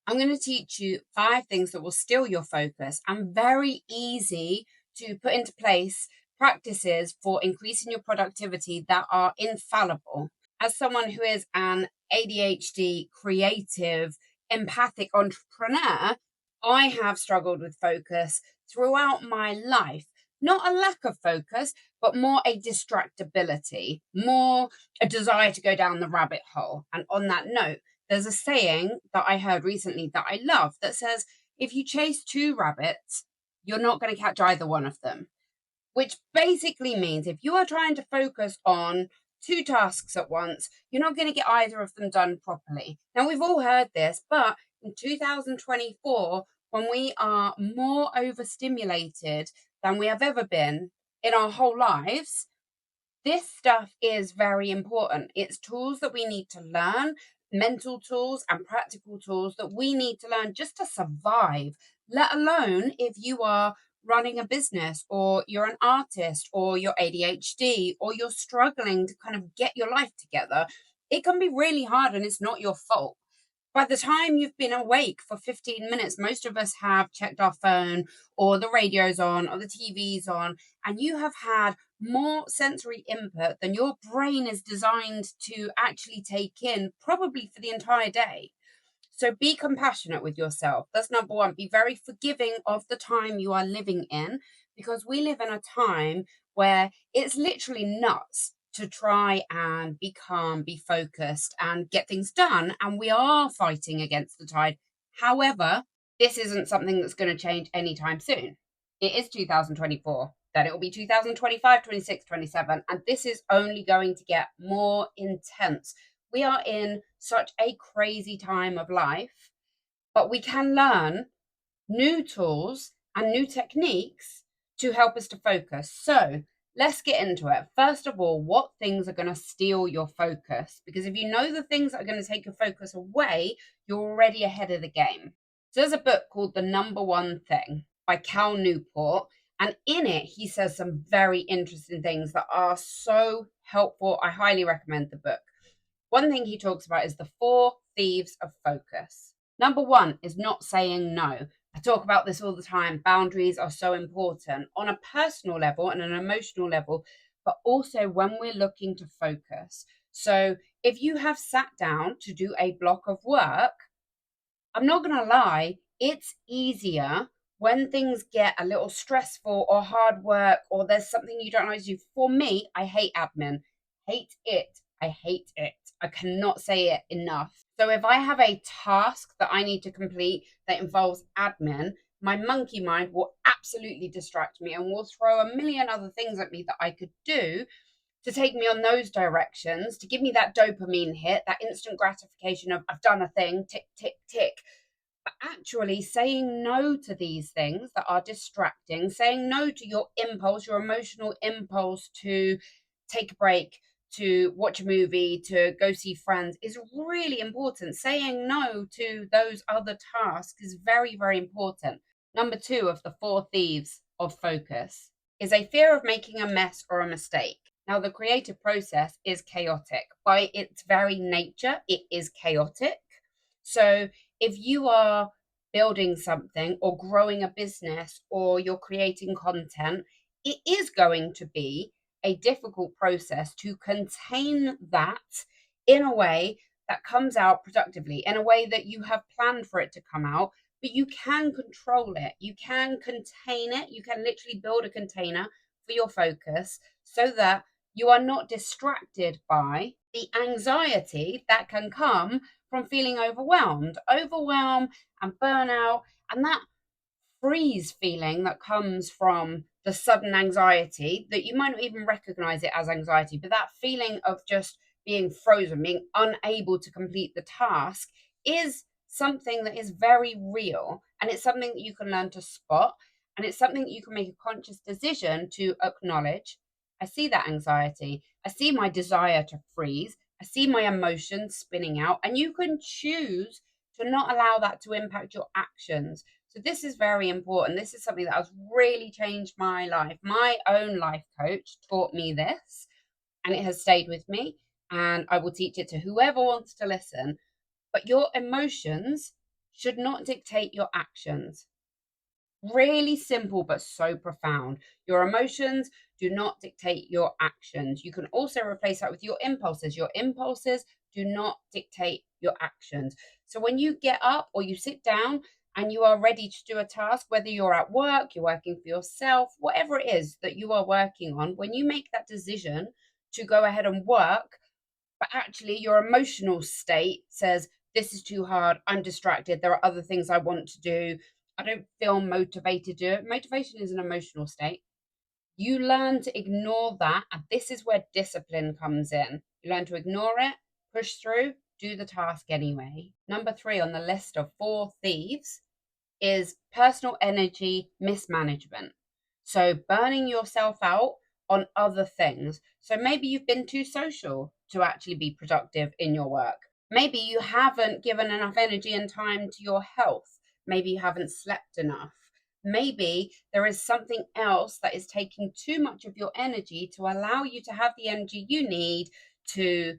I'm going to teach you 5 things that will steal your focus and very easy to put into place practices for increasing your productivity that are infallible. As someone who is an ADHD, creative, empathic entrepreneur, I have struggled with focus throughout my life. Not a lack of focus, but more a distractibility, more a desire to go down the rabbit hole. And on that note, there's a saying that I heard recently that I love that says, if you chase 2 rabbits, you're not going to catch either one of them. Which basically means if you are trying to focus on 2 tasks at once, you're not going to get either of them done properly. Now, we've all heard this, but in 2024, when we are more overstimulated than we have ever been in our whole lives, this stuff is very important. It's tools that we need to learn, mental tools and practical tools that we need to learn just to survive, let alone if you are running a business or you're an artist or you're ADHD or you're struggling to kind of get your life together. It can be really hard and it's not your fault. By the time you've been awake for 15 minutes, most of us have checked our phone or the radio's on or the TV's on, and you have had more sensory input than your brain is designed to actually take in, probably for the entire day. So be compassionate with yourself. That's number one. Be very forgiving of the time you are living in, because we live in a time where it's literally nuts to try and be calm, be focused, and get things done. And we are fighting against the tide. However, this isn't something that's going to change anytime soon. It is 2024, then it will be 2025, 26, 27, and this is only going to get more intense. We are in such a crazy time of life, but we can learn new tools and new techniques to help us to focus. So let's get into it. First of all, what things are going to steal your focus? Because if you know the things that are going to take your focus away, you're already ahead of the game. So there's a book called The Number One Thing by Cal Newport. And in it, he says some very interesting things that are so helpful. I highly recommend the book. One thing he talks about is the 4 thieves of focus. Number 1 is not saying no. I talk about this all the time. Boundaries are so important on a personal level and an emotional level, but also when we're looking to focus. So if you have sat down to do a block of work, I'm not going to lie, it's easier when things get a little stressful or hard work or there's something you don't know to do. For me, I hate admin. Hate it. I hate it. I cannot say it enough. So if I have a task that I need to complete that involves admin, my monkey mind will absolutely distract me and will throw a million other things at me that I could do to take me on those directions, to give me that dopamine hit, that instant gratification of I've done a thing, tick, tick, tick. But actually saying no to these things that are distracting, saying no to your impulse, your emotional impulse to take a break, to watch a movie, to go see friends is really important. Saying no to those other tasks is very, very important. Number 2 of the 4 thieves of focus is a fear of making a mess or a mistake. Now, the creative process is chaotic. By its very nature, it is chaotic. So if you are building something or growing a business or you're creating content, it is going to be a difficult process to contain that in a way that comes out productively, in a way that you have planned for it to come out, but you can control it. You can contain it. You can literally build a container for your focus so that you are not distracted by the anxiety that can come from feeling overwhelmed and burnout, and that freeze feeling that comes from the sudden anxiety that you might not even recognize it as anxiety, but that feeling of just being frozen, being unable to complete the task is something that is very real. And it's something that you can learn to spot. And it's something that you can make a conscious decision to acknowledge. I see that anxiety. I see my desire to freeze. I see my emotions spinning out. And you can choose to not allow that to impact your actions. So this is very important. This is something that has really changed my life. My own life coach taught me this, and it has stayed with me, and I will teach it to whoever wants to listen. But your emotions should not dictate your actions. Really simple, but so profound. Your emotions do not dictate your actions. You can also replace that with your impulses. Your impulses do not dictate your actions. So when you get up or you sit down and you are ready to do a task, whether you're at work, you're working for yourself, whatever it is that you are working on, when you make that decision to go ahead and work, but actually your emotional state says, this is too hard, I'm distracted, there are other things I want to do, I don't feel motivated to do it. Motivation is an emotional state. You learn to ignore that, and this is where discipline comes in. You learn to ignore it, push through, do the task anyway. Number 3 on the list of 4 thieves is personal energy mismanagement. So burning yourself out on other things. So maybe you've been too social to actually be productive in your work. Maybe you haven't given enough energy and time to your health. Maybe you haven't slept enough. Maybe there is something else that is taking too much of your energy to allow you to have the energy you need to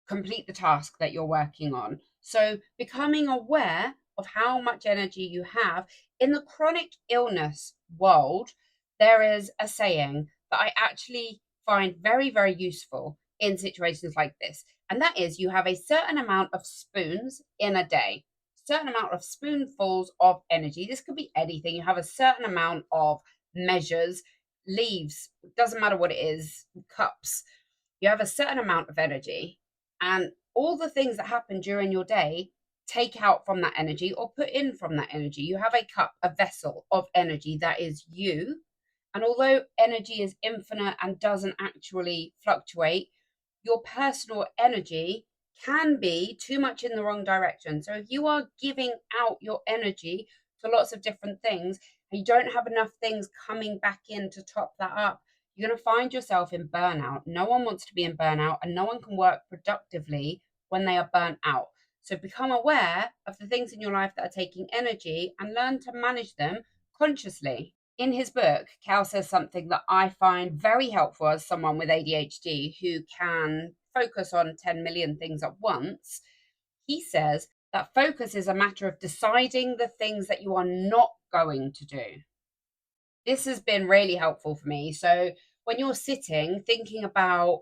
complete the task that you're working on. So, becoming aware of how much energy you have in the chronic illness world, there is a saying that I actually find very, very useful in situations like this. And that is, you have a certain amount of spoons in a day, certain amount of spoonfuls of energy. This could be anything. You have a certain amount of measures, leaves, doesn't matter what it is, cups. You have a certain amount of energy, and all the things that happen during your day take out from that energy or put in from that energy. You have a cup, a vessel of energy that is you. And although energy is infinite and doesn't actually fluctuate, your personal energy can be too much in the wrong direction. So if you are giving out your energy to lots of different things and you don't have enough things coming back in to top that up, you're going to find yourself in burnout. No one wants to be in burnout, and no one can work productively when they are burnt out. So become aware of the things in your life that are taking energy and learn to manage them consciously. In his book, Cal says something that I find very helpful as someone with ADHD who can focus on 10 million things at once. He says that focus is a matter of deciding the things that you are not going to do. This has been really helpful for me. So when you're sitting thinking about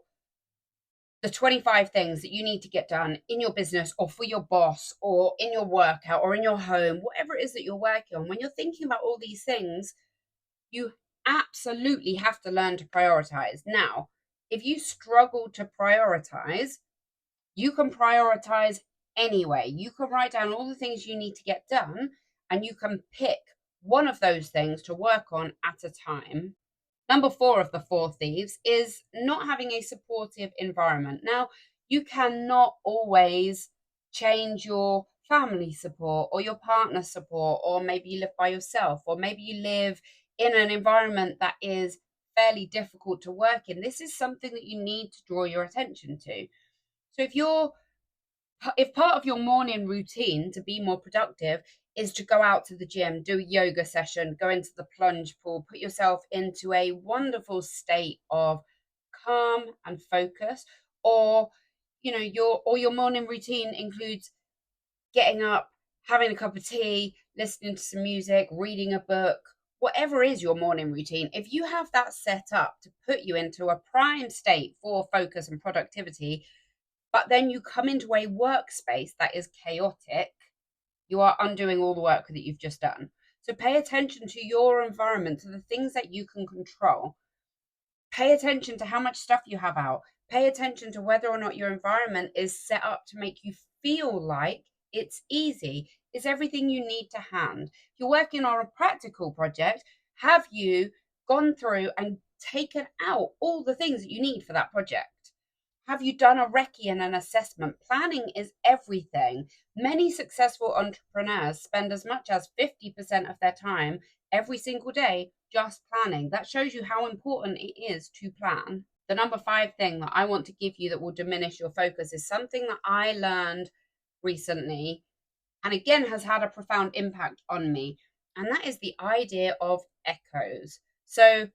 the 25 things that you need to get done in your business or for your boss or in your workout or in your home, whatever it is that you're working on, when you're thinking about all these things, you absolutely have to learn to prioritize. Now, if you struggle to prioritize, you can prioritize anyway. You can write down all the things you need to get done, and you can pick one of those things to work on at a time. Number 4 of the 4 thieves is not having a supportive environment. Now, you cannot always change your family support or your partner support, or maybe you live by yourself, or maybe you live in an environment that is fairly difficult to work in. This is something that you need to draw your attention to. So if part of your morning routine to be more productive is to go out to the gym, do a yoga session, go into the plunge pool, put yourself into a wonderful state of calm and focus, or your morning routine includes getting up, having a cup of tea, listening to some music, reading a book, whatever is your morning routine, if you have that set up to put you into a prime state for focus and productivity, but then you come into a workspace that is chaotic, you are undoing all the work that you've just done. So pay attention to your environment, to the things that you can control. Pay attention to how much stuff you have out. Pay attention to whether or not your environment is set up to make you feel like it's easy. Is everything you need to hand? If you're working on a practical project, have you gone through and taken out all the things that you need for that project? Have you done a recce and an assessment? Planning is everything. Many successful entrepreneurs spend as much as 50% of their time every single day just planning. That shows you how important it is to plan. The number 5 thing that I want to give you that will diminish your focus is something that I learned recently, and again has had a profound impact on me. And that is the idea of echoes. So,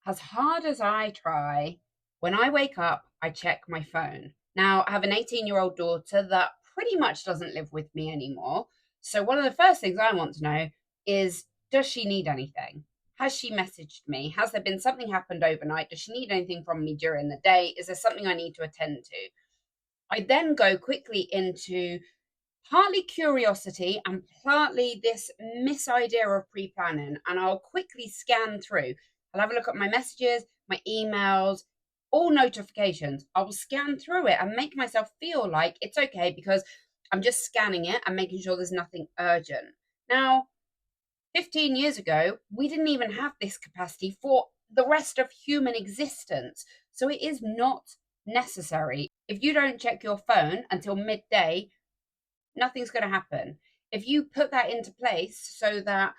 as hard as I try, when I wake up, I check my phone. Now, I have an 18-year-old daughter that pretty much doesn't live with me anymore. So, one of the first things I want to know is, does she need anything? Has she messaged me? Has there been something happened overnight? Does she need anything from me during the day? Is there something I need to attend to? I then go quickly into partly curiosity and partly this misidea of pre-planning, and I'll quickly scan through. I'll have a look at my messages, my emails, all notifications. I will scan through it and make myself feel like it's okay because I'm just scanning it and making sure there's nothing urgent. Now, 15 years ago, we didn't even have this capacity for the rest of human existence. So it is not necessary. If you don't check your phone until midday, nothing's going to happen. If you put that into place so that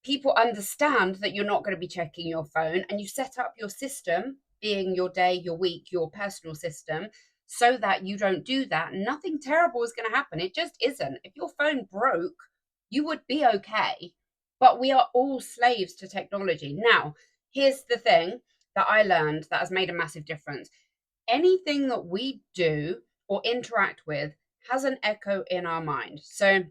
people understand that you're not going to be checking your phone, and you set up your system, being your day, your week, your personal system, so that you don't do that, nothing terrible is going to happen. It just isn't. If your phone broke, you would be okay. But we are all slaves to technology. Now, here's the thing that I learned that has made a massive difference. Anything that we do or interact with has an echo in our mind. So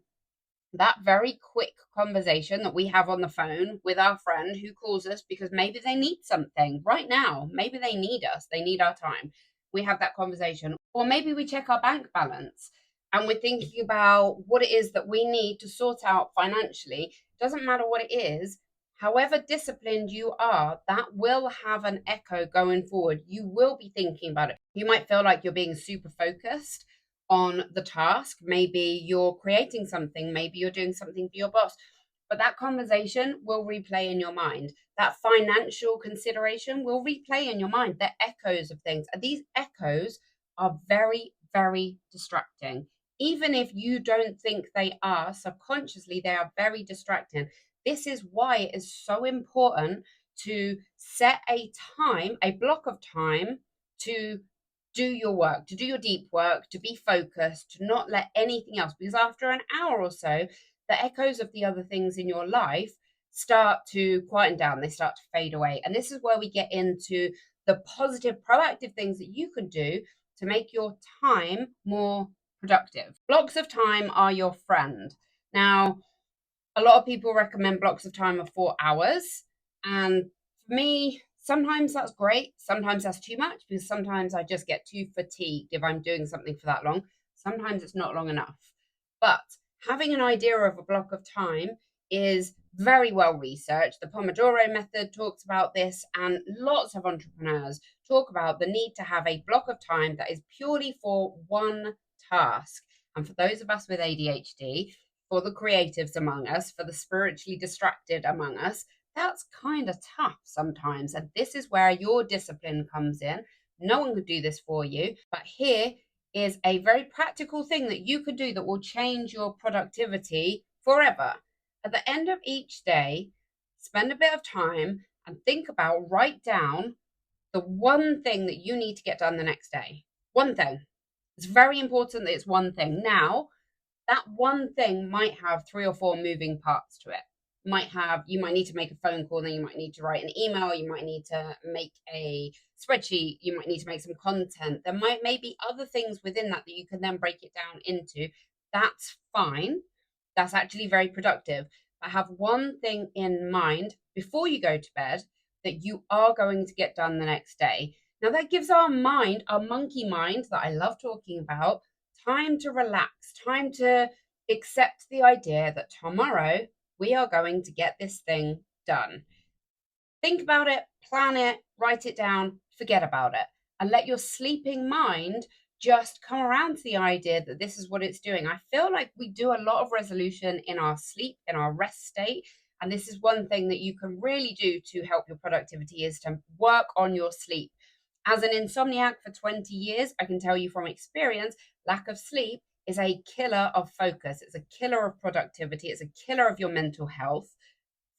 that very quick conversation that we have on the phone with our friend who calls us because maybe they need something right now, maybe they need us, they need our time. We have that conversation, or maybe we check our bank balance and we're thinking about what it is that we need to sort out financially. Doesn't matter what it is. However disciplined you are, that will have an echo going forward. You will be thinking about it. You might feel like you're being super focused on the task. Maybe you're creating something, maybe you're doing something for your boss, but that conversation will replay in your mind. That financial consideration will replay in your mind. They're echoes of things. And these echoes are very, very distracting. Even if you don't think they are, subconsciously, they are very distracting. This is why it is so important to set a time, a block of time to do your work, to do your deep work, to be focused, to not let anything else, because after an hour or so, the echoes of the other things in your life start to quieten down, they start to fade away. And this is where we get into the positive, proactive things that you can do to make your time more productive. Blocks of time are your friend. Now, a lot of people recommend blocks of time of 4 hours. And for me, sometimes that's great. Sometimes that's too much because sometimes I just get too fatigued if I'm doing something for that long. Sometimes it's not long enough. But having an idea of a block of time is very well researched. The Pomodoro method talks about this, and lots of entrepreneurs talk about the need to have a block of time that is purely for one task. And for those of us with ADHD, for the creatives among us, for the spiritually distracted among us, that's kind of tough sometimes. And this is where your discipline comes in. No one could do this for you. But here is a very practical thing that you could do that will change your productivity forever. At the end of each day, spend a bit of time and think about, write down the one thing that you need to get done the next day. One thing. It's very important that it's one thing. Now, that one thing might have 3 or 4 moving parts to it. You might need to make a phone call, then you might need to write an email, you might need to make a spreadsheet, you might need to make some content. There might maybe other things within that you can then break it down into. That's fine. That's actually very productive. But have one thing in mind before you go to bed that you are going to get done the next day. Now that gives our mind, our monkey mind that I love talking about, time to relax, time to accept the idea that tomorrow we are going to get this thing done. Think about it, plan it, write it down, forget about it, and let your sleeping mind just come around to the idea that this is what it's doing. I feel like we do a lot of resolution in our sleep, in our rest state. And this is one thing that you can really do to help your productivity is to work on your sleep. As an insomniac for 20 years, I can tell you from experience, lack of sleep is a killer of focus. It's a killer of productivity. It's a killer of your mental health.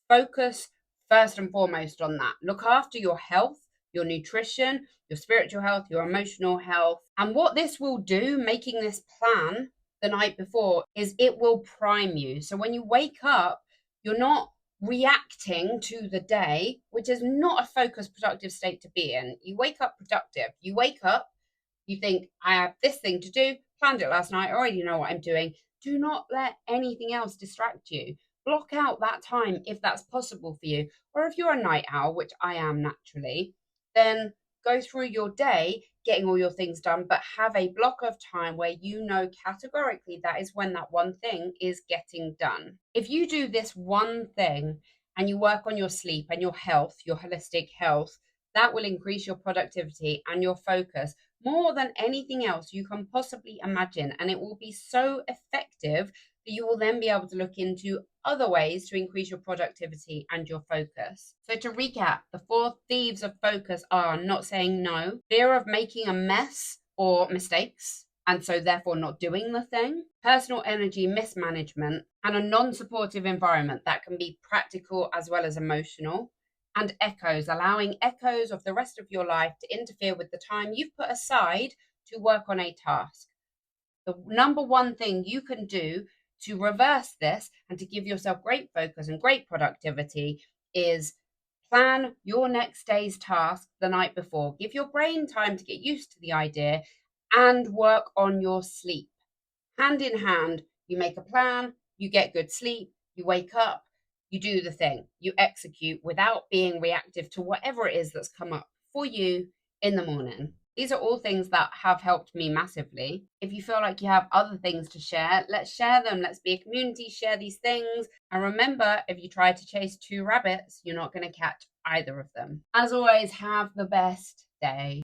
Focus first and foremost on that. Look after your health, your nutrition, your spiritual health, your emotional health. And what this will do, making this plan the night before, is it will prime you. So when you wake up, you're not reacting to the day, which is not a focused, productive state to be in. You wake up productive. You wake up, you think, I have this thing to do, planned it last night, I already know what I'm doing. Do not let anything else distract you. Block out that time if that's possible for you. Or if you're a night owl, which I am naturally, then go through your day getting all your things done, but have a block of time where you know categorically that is when that one thing is getting done. If you do this one thing and you work on your sleep and your health, your holistic health, that will increase your productivity and your focus more than anything else you can possibly imagine. And it will be so effective that you will then be able to look into other ways to increase your productivity and your focus. So, to recap, the four thieves of focus are not saying no, fear of making a mess or mistakes, and so therefore not doing the thing, personal energy mismanagement, and a non supportive environment that can be practical as well as emotional, and echoes, allowing echoes of the rest of your life to interfere with the time you've put aside to work on a task. The number one thing you can do to reverse this and to give yourself great focus and great productivity is plan your next day's task the night before. Give your brain time to get used to the idea and work on your sleep. Hand in hand, you make a plan, you get good sleep, you wake up, you do the thing, you execute without being reactive to whatever it is that's come up for you in the morning. These are all things that have helped me massively. If you feel like you have other things to share, let's share them. Let's be a community, share these things. And remember, if you try to chase two rabbits, you're not going to catch either of them. As always, have the best day.